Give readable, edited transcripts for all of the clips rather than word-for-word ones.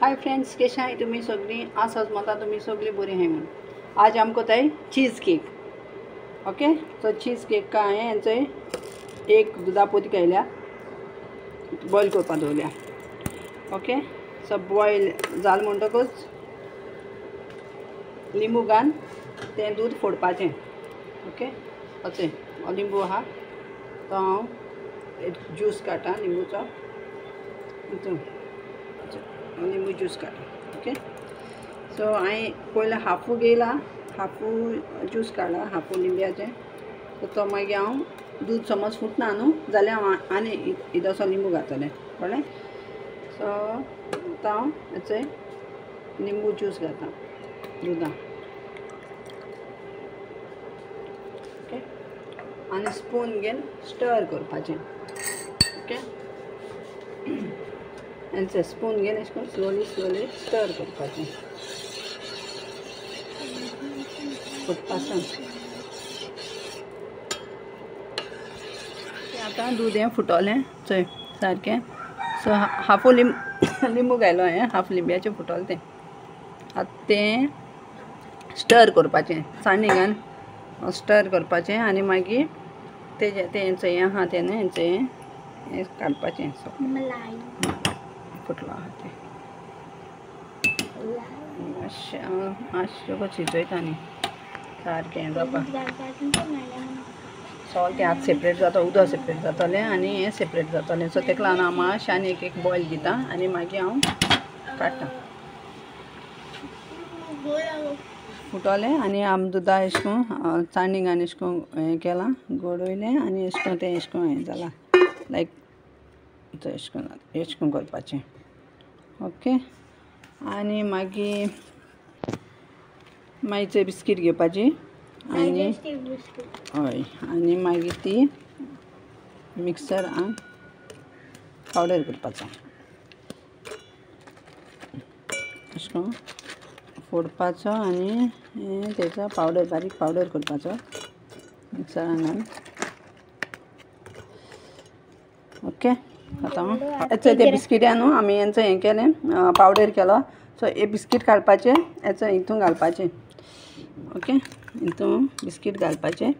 Hi friends, कशें आहाय तुमी सगळीं? आसात म्हणटा तुमी सगळीं बरीं आहाय म्हणून. आज आमकां जाय cheese cake. Okay, so cheese cake का हांवें थंय एक दुदा पोती केल्या बॉयल करपा दवरल्या. ओके, सो बॉयल जालें म्हणटकच लिंबू घालून तें दूद फोडपाचें. ओके, अशें हो लिंबू आहा तो हांव ज्यूस काडटा लिंबूचो. लिंबू ज्यूस काडटा. ओके, सो हांवें पयलीं हाफू घेयला, हाफू ज्यूस काडला हाफू लिंब्याचें. सो तो मागीर हांव दूद समज फुटना न्हू जाल्यार हांव आनी इल्लोसो लिंबू घातलें. कळ्ळें? सो आतां हांव हेचो लिंबू ज्यूस घालता दुदां. ओके, आनी स्पून घेवन स्टर करपाचें. ओके, हेंचें स्पून घेवन अशें करून स्लोली स्टर करपाचें. फुटपाचें. आतां दूद हें फुटोलें चोय सारकें. सो हाफू लिंबू घायलो हांवें, हाफ लिंब्याचें फुटोलें तें. आतां तें स्टर करपाचें चाळणी घालून स्टर करपाचें आनी मागीर तेजें हेंचें हें आहा तें न्हू हेंचें हें काडपाचें. फुटलो आहा तें मातशें गो शिजयता न्ही सारकें हें जावपाक. सॉल्ट तें आतां सेपरेट जाता, उदक सेपरेट जातलें आनी हें सेपरेट जातलें. सो तेका लागून हांव मातशें आनी एक बॉयल दिता आनी मागीर हांव काडटा. फुटोलें आनी आम दुदा अशें करून चाळणी घालून अशें करून हें केलां, गोडयलें आनी अशें करून तें अशें करून हें जालां लायक अशें करून करपाचें. ओके, आनी मागीर थंय बिस्कीट घेवपाची आनी हय आनी मागीर ती मिक्सरान पावडर करपाचो. अशें करून फोडपाचो आनी तेचो पावडर बारीक पावडर करपाचो मिक्सरान घालून. ओके, आतां हेचो ते बिस्किट्यान न्हू आमी हेंचो हें केलें पावडर केलो. सो हे बिस्कीट काडपाचें हेचो हितून घालपाचें. ओके, हितून बिस्कीट घालपाचें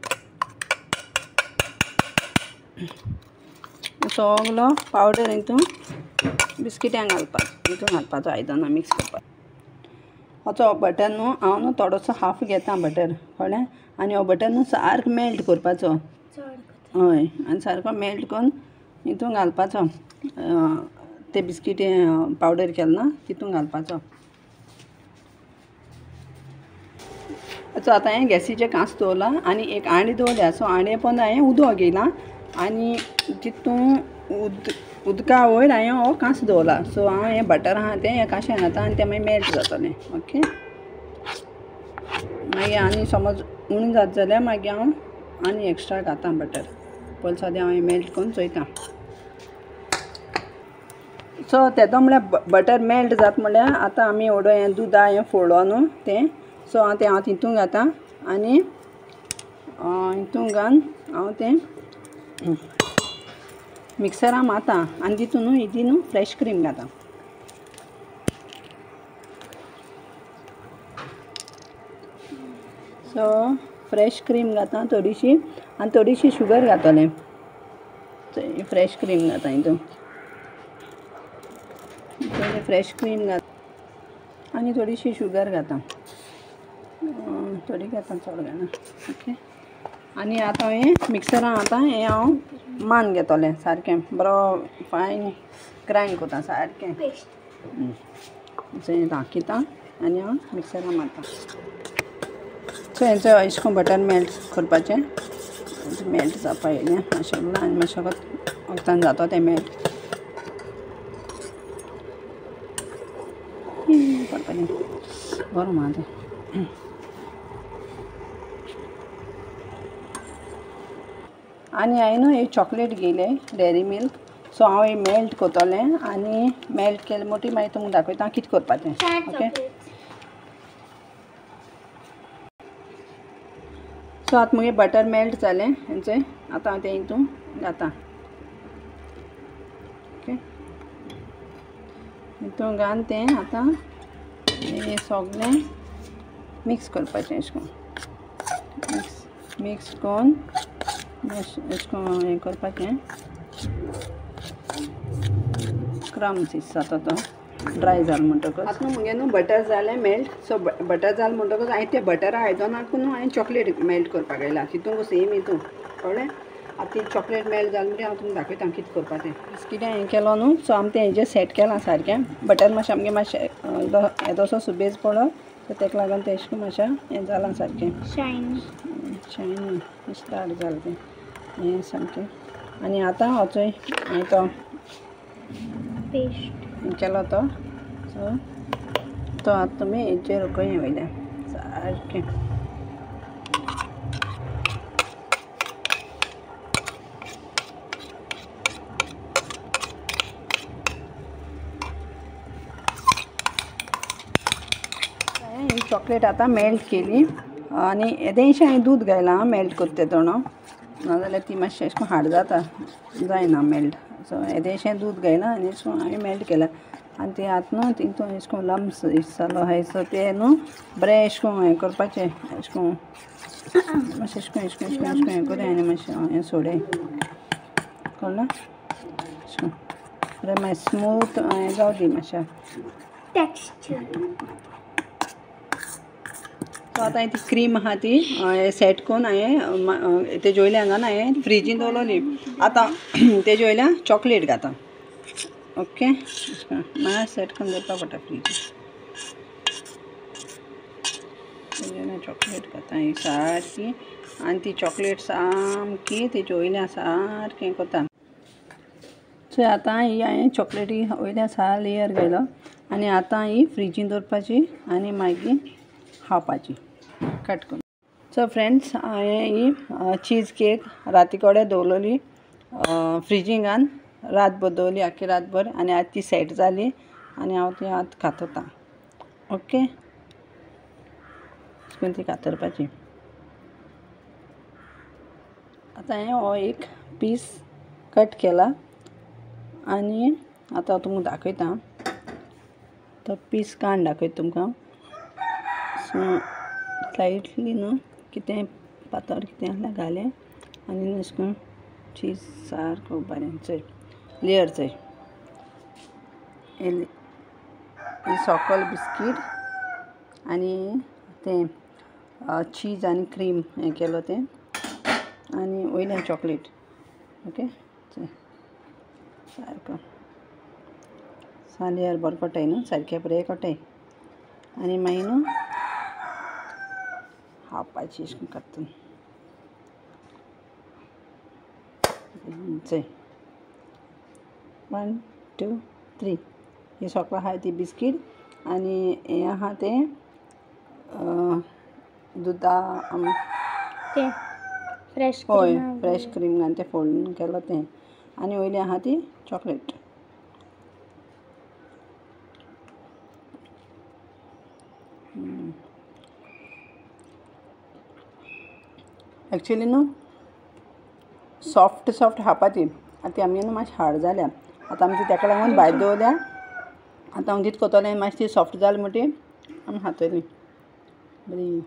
सगलो पावडर हितून बिस्किट्यांक घालपाचो आयदनां मिक्स करपाचो. हो बटर न्हू हांव न्हू थोडोसो हाफ घेता बटर. कळ्ळें? आनी हो बटर न्हू सारको मेल्ट करपाचो. हय, आनी सारको मेल्ट करून हितून घालपाचो ते बिस्कीट पावडर केलो ना तितून घालपाचो. सो आतां हांवें गॅसीचेर कांस दवरला आनी एक आंडी दवरल्या. सो आंडये पोंदा हांवें उदक घेयलां आनी तितून उदका वयर हांवें हो कांस दवरला. सो हांव हें बटर आहा तें ह्या कांशान घालता आनी तें मागीर मेल्ट जातलें. ओके, मागीर आनी समज उणें जाता जाल्यार मागीर हांव आनी एक्स्ट्रा घालता बटर. पयलीं सद्या हांवें मेल्ट करून चोयता. सो तेदो म्हळ्यार बटर मेल्ट जाता म्हळ्यार आतां आमी एवडो हें दुदा हें फोडलो न्हू तें. सो हांव तितून घालता आनी हितून घालून हांव तें मिक्सरान मारता आनी तितून न्हू इदी न्हू फ्रेश क्रीम घालता. सो फ्रेश क्रीम घालता थोडीशी आनी थोडीशी शुगर घातलें. फ्रेश क्रीम घालता हितून फ्रेश क्रीम घालता आनी थोडीशी शुगर घालता. थोडी घेता चड घालना. ओके, आनी आतां हें मिक्सरान आतां हें हांव मान घेतलें सारकें बरो फायन ग्रायंड कोता सारकें. अशें दाखयता आनी हांव मिक्सरान मारता. सो हेंचो अशें करून बटर मेल्ट करपाचें. मेल्ट जावपा येयलें मातशें उरलां आनी मातशें वगतान जाता तें मेल्ट करपाचें. गरम आहा तें. आनी हांवें न्हू एक चॉकलेट घेयलें डेरी मिल्क. सो हांव हें मेल्ट कोतोलें आनी मेल्ट केलें मोटी मागीर तुमकां दाखयता कितें करपाचें. ओके, सो आतां मुगे बटर मेल्ट जालें हेंचें. आतां हांव तें हितून घालता. ओके, हितून घालून तें आतां हें सगळें मिक्स करपाचें अशें करून मिक्स करून अशें करून हें करपाचें क्रम्स दिसता तो ड्राय जालो म्हणटकच आतां मुगे न्हू बटर जालें मेल्ट सो बटर जालें म्हणटकच हांवें तें बटरा आयदनाकून न्हू हांवें चॉकलेट मेल्ट करपाक घायला तितून सेम हितून कळ्ळें आतां ती चॉकलेट मेल्ट जालें म्हणजे हांव तुमकां दाखयता कितें करपाचें बिस्किटां हें केलो न्हू सो आमी तें हेजेर सेट केलां सारकें बटर मातशें आमगे मातशें येदोसो सुबेज पडलो सो तेका लागून तें अशें करून मातशें हें जालां सारकें शायन स्टार्ट जालें तें हें सारकें आनी आतां होचोय हांवें तो पेस्ट केलो तो सो तो आतां तुमी हेचेर रोखडीं वयल्या सारकें ही चॉकलेट आतां मेल्ट केली आनी येदेशें हांवें दूद घायलां मेल्ट करता तेदोणो नाजाल्यार ती मातशें अशें करून हार्ड जाता जायना मेल्ट सो येदेशें दूद घायलां आनी अशें करून हांवें मेल्ट केलां आनी तें आतां न्हू तितून अशें करून लम्स दिसतालो आहाय सो तें न्हू बरें अशें करून हें करपाचें अशें करून मातशें अशें करून हें करें आनी मातशें हें सोडय कळ्ळें अशें करून बरें मातशें स्मूथ हें जावं दी मातशें सो आतां हांवें ती क्रीम आहा ती सेट करून हांवें तेजे वयल्यान हांवें फ्रिजीन दवरलोली आतां तेजे वयल्यान चॉकलेट घाता ओके मातशें सेट करून दवरपा पडटा फ्रीज तेजे वयल्यान चॉकलेट घाता ही सारकी आनी ती चॉकलेट सामकी तेजे वयल्यान सारकें करता सो आतां ही हांवें चॉकलेटी वयल्यान सार लेयर घायलो आनी आतां ही फ्रिजीन दवरपाची आनी मागीर खावपाची कट करून सो फ्रेंड्स हांवें ही चीज केक राती कडेन दवरलोली फ्रिजींगान रातभर दवरली आख्खी रातभर आनी आतां ती सेट जाली आनी हांव ती आतां कातरतां ओके अशें करून ती कातरपाची आतां हांवें हो एक पीस कट केला आनी आतां हांव तुमकां दाखयतां तो पीस काडून दाखयता तुमकां सो स्लायटली न्हू कितें पातळ कितें आहल्यार घालें आनी अशें करून चीज सारको बरें चोय लेयर चोय ही सकयल बिस्कीट आनी तें चीज आनी क्रीम हें केलो तें आनी वयल्यान चॉकलेट ओके चोय सारको सा लेयर बरो कोटाय न्हू सारकें बरें कोटाय आनी मागीर न्हू खावपाची अशें करून काडटून चोय 1 2 3 ही सकयल आहा ती बिस्कीट आनी हें आहा तें दुदा तें फ्रेश हय फ्रेश क्रीम घालून तें फोल्ड केलो तें आनी वयली आहा ती चॉकलेट एक्चुली न्हू सॉफ्ट खावपाची आतां आमी न्हू मातशें हार्ड जाल्या आतां आमी तेका लागून भायर दवरल्या आतां हांव कितें कोतोलें मातशी सॉफ्ट जाली म्हणटी आमी खातली बरी